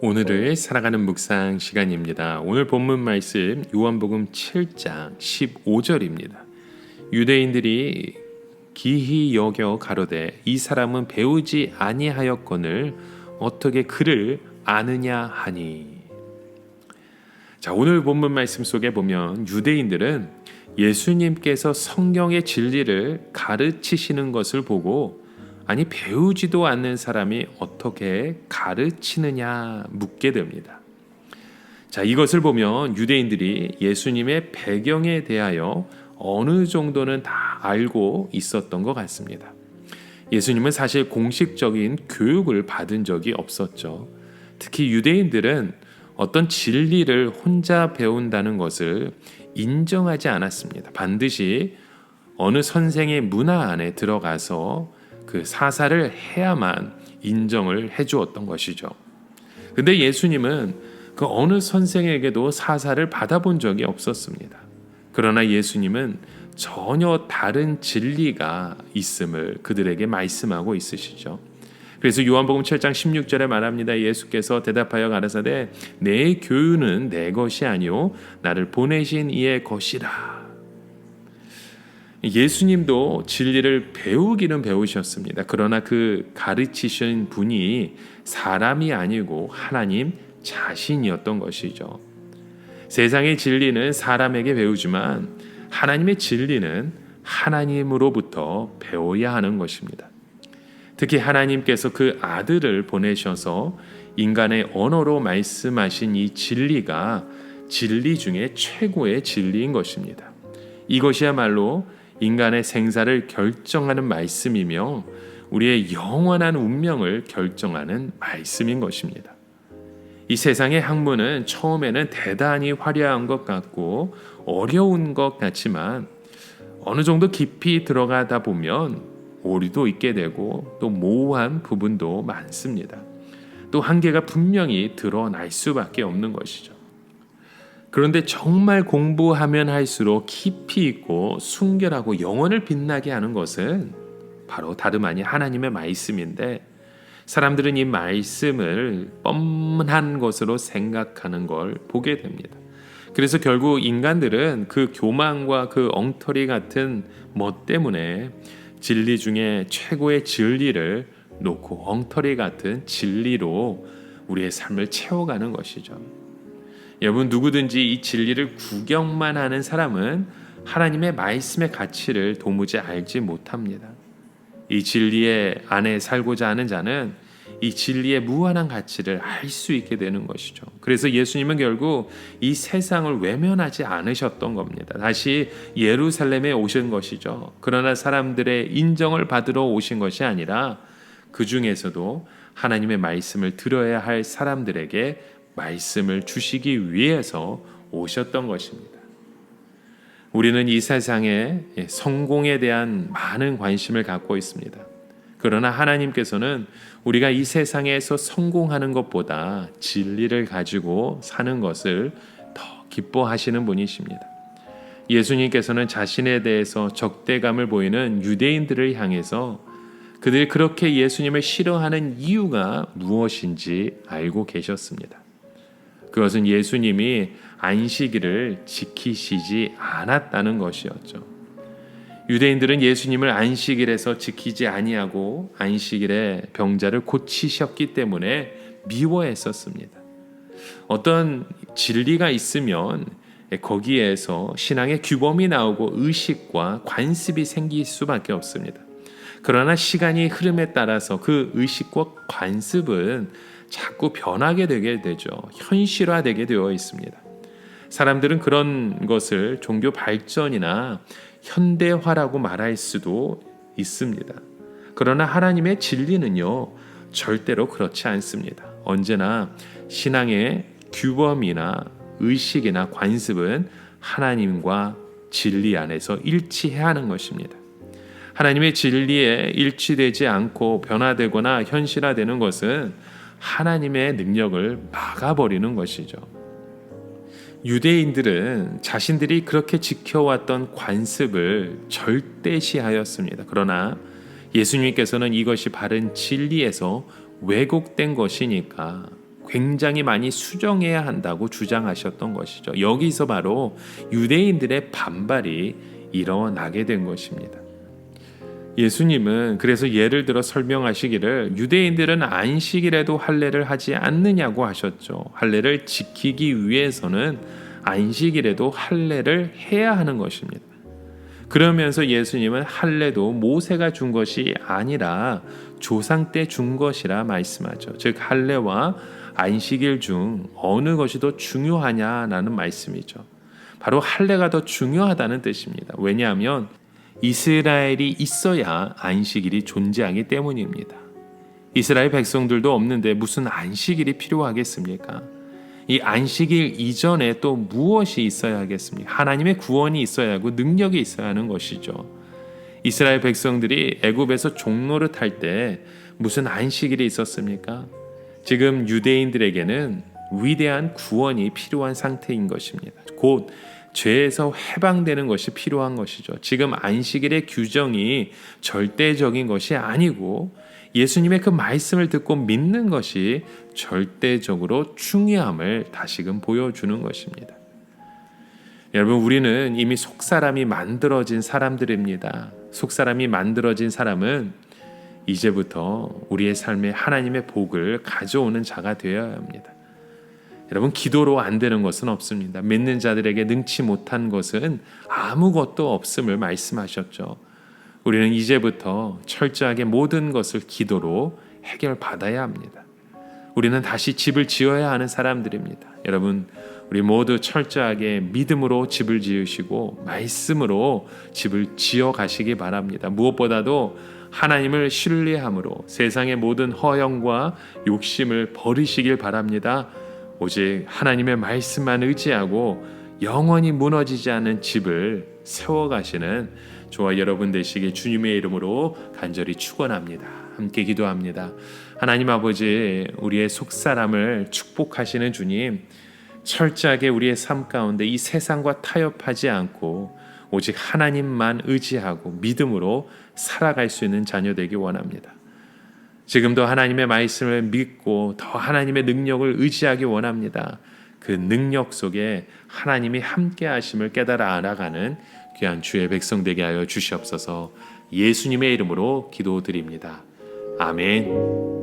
오늘을 살아가는 묵상 시간입니다. 오늘 본문 말씀 요한복음 7장 15절입니다. 유대인들이 기히 여겨 가로되 이 사람은 배우지 아니하였거늘 어떻게 그를 아느냐 하니. 자, 오늘 본문 말씀 속에 보면 유대인들은 예수님께서 성경의 진리를 가르치시는 것을 보고 아니 배우지도 않는 사람이 어떻게 가르치느냐 묻게 됩니다. 자, 이것을 보면 유대인들이 예수님의 배경에 대하여 어느 정도는 다 알고 있었던 것 같습니다. 예수님은 사실 공식적인 교육을 받은 적이 없었죠. 특히 유대인들은 어떤 진리를 혼자 배운다는 것을 인정하지 않았습니다. 반드시 어느 선생의 문화 안에 들어가서 그 사사를 해야만 인정을 해주었던 것이죠. 근데 예수님은 그 어느 선생에게도 사사를 받아본 적이 없었습니다. 그러나 예수님은 전혀 다른 진리가 있음을 그들에게 말씀하고 있으시죠. 그래서 요한복음 7장 16절에 말합니다. 예수께서 대답하여 가라사대 내 교훈은 내 것이 아니요 나를 보내신 이의 것이라. 예수님도 진리를 배우기는 배우셨습니다. 그러나 그 가르치신 분이 사람이 아니고 하나님 자신이었던 것이죠. 세상의 진리는 사람에게 배우지만 하나님의 진리는 하나님으로부터 배워야 하는 것입니다. 특히 하나님께서 그 아들을 보내셔서 인간의 언어로 말씀하신 이 진리가 진리 중에 최고의 진리인 것입니다. 이것이야말로 인간의 생사를 결정하는 말씀이며 우리의 영원한 운명을 결정하는 말씀인 것입니다. 이 세상의 학문은 처음에는 대단히 화려한 것 같고 어려운 것 같지만 어느 정도 깊이 들어가다 보면 오류도 있게 되고 또 모호한 부분도 많습니다. 또 한계가 분명히 드러날 수밖에 없는 것이죠. 그런데 정말 공부하면 할수록 깊이 있고 순결하고 영혼을 빛나게 하는 것은 바로 다름 아닌 하나님의 말씀인데 사람들은 이 말씀을 뻔한 것으로 생각하는 걸 보게 됩니다. 그래서 결국 인간들은 그 교만과 그 엉터리 같은 것 때문에 진리 중에 최고의 진리를 놓고 엉터리 같은 진리로 우리의 삶을 채워가는 것이죠. 여러분, 누구든지 이 진리를 구경만 하는 사람은 하나님의 말씀의 가치를 도무지 알지 못합니다. 이 진리의 안에 살고자 하는 자는 이 진리의 무한한 가치를 알 수 있게 되는 것이죠. 그래서 예수님은 결국 이 세상을 외면하지 않으셨던 겁니다. 다시 예루살렘에 오신 것이죠. 그러나 사람들의 인정을 받으러 오신 것이 아니라 그 중에서도 하나님의 말씀을 들어야 할 사람들에게 말씀을 주시기 위해서 오셨던 것입니다. 우리는 이 세상에 성공에 대한 많은 관심을 갖고 있습니다. 그러나 하나님께서는 우리가 이 세상에서 성공하는 것보다 진리를 가지고 사는 것을 더 기뻐하시는 분이십니다. 예수님께서는 자신에 대해서 적대감을 보이는 유대인들을 향해서 그들이 그렇게 예수님을 싫어하는 이유가 무엇인지 알고 계셨습니다. 그것은 예수님이 안식일을 지키시지 않았다는 것이었죠. 유대인들은 예수님을 안식일에서 지키지 아니하고 안식일에 병자를 고치셨기 때문에 미워했었습니다. 어떤 진리가 있으면 거기에서 신앙의 규범이 나오고 의식과 관습이 생길 수밖에 없습니다. 그러나 시간이 흐름에 따라서 그 의식과 관습은 자꾸 변하게 되게 되죠. 현실화되게 되어 있습니다. 사람들은 그런 것을 종교 발전이나 현대화라고 말할 수도 있습니다. 그러나 하나님의 진리는요, 절대로 그렇지 않습니다. 언제나 신앙의 규범이나 의식이나 관습은 하나님과 진리 안에서 일치해야 하는 것입니다. 하나님의 진리에 일치되지 않고 변화되거나 현실화되는 것은 하나님의 능력을 막아버리는 것이죠. 유대인들은 자신들이 그렇게 지켜왔던 관습을 절대시하였습니다. 그러나 예수님께서는 이것이 바른 진리에서 왜곡된 것이니까 굉장히 많이 수정해야 한다고 주장하셨던 것이죠. 여기서 바로 유대인들의 반발이 일어나게 된 것입니다. 예수님은 그래서 예를 들어 설명하시기를 유대인들은 안식일에도 할례를 하지 않느냐고 하셨죠. 할례를 지키기 위해서는 안식일에도 할례를 해야 하는 것입니다. 그러면서 예수님은 할례도 모세가 준 것이 아니라 조상 때 준 것이라 말씀하죠. 즉 할례와 안식일 중 어느 것이 더 중요하냐라는 말씀이죠. 바로 할례가 더 중요하다는 뜻입니다. 왜냐하면 이스라엘이 있어야 안식일이 존재하기 때문입니다. 이스라엘 백성들도 없는데 무슨 안식일이 필요하겠습니까? 이 안식일 이전에 또 무엇이 있어야 하겠습니까? 하나님의 구원이 있어야 하고 능력이 있어야 하는 것이죠. 이스라엘 백성들이 애굽에서 종노릇 할 때 무슨 안식일이 있었습니까? 지금 유대인들에게는 위대한 구원이 필요한 상태인 것입니다. 곧 죄에서 해방되는 것이 필요한 것이죠. 지금 안식일의 규정이 절대적인 것이 아니고 예수님의 그 말씀을 듣고 믿는 것이 절대적으로 중요함을 다시금 보여주는 것입니다. 여러분, 우리는 이미 속사람이 만들어진 사람들입니다. 속사람이 만들어진 사람은 이제부터 우리의 삶에 하나님의 복을 가져오는 자가 되어야 합니다. 여러분, 기도로 안 되는 것은 없습니다. 믿는 자들에게 능치 못한 것은 아무것도 없음을 말씀하셨죠. 우리는 이제부터 철저하게 모든 것을 기도로 해결받아야 합니다. 우리는 다시 집을 지어야 하는 사람들입니다. 여러분, 우리 모두 철저하게 믿음으로 집을 지으시고 말씀으로 집을 지어 가시기 바랍니다. 무엇보다도 하나님을 신뢰함으로 세상의 모든 허영과 욕심을 버리시길 바랍니다. 오직 하나님의 말씀만 의지하고 영원히 무너지지 않는 집을 세워가시는 저와 여러분 되시길 주님의 이름으로 간절히 축원합니다. 함께 기도합니다. 하나님 아버지, 우리의 속사람을 축복하시는 주님, 철저하게 우리의 삶 가운데 이 세상과 타협하지 않고 오직 하나님만 의지하고 믿음으로 살아갈 수 있는 자녀 되기 원합니다. 지금도 하나님의 말씀을 믿고 더 하나님의 능력을 의지하기 원합니다. 그 능력 속에 하나님이 함께 하심을 깨달아 알아가는 귀한 주의 백성 되게 하여 주시옵소서. 예수님의 이름으로 기도드립니다. 아멘.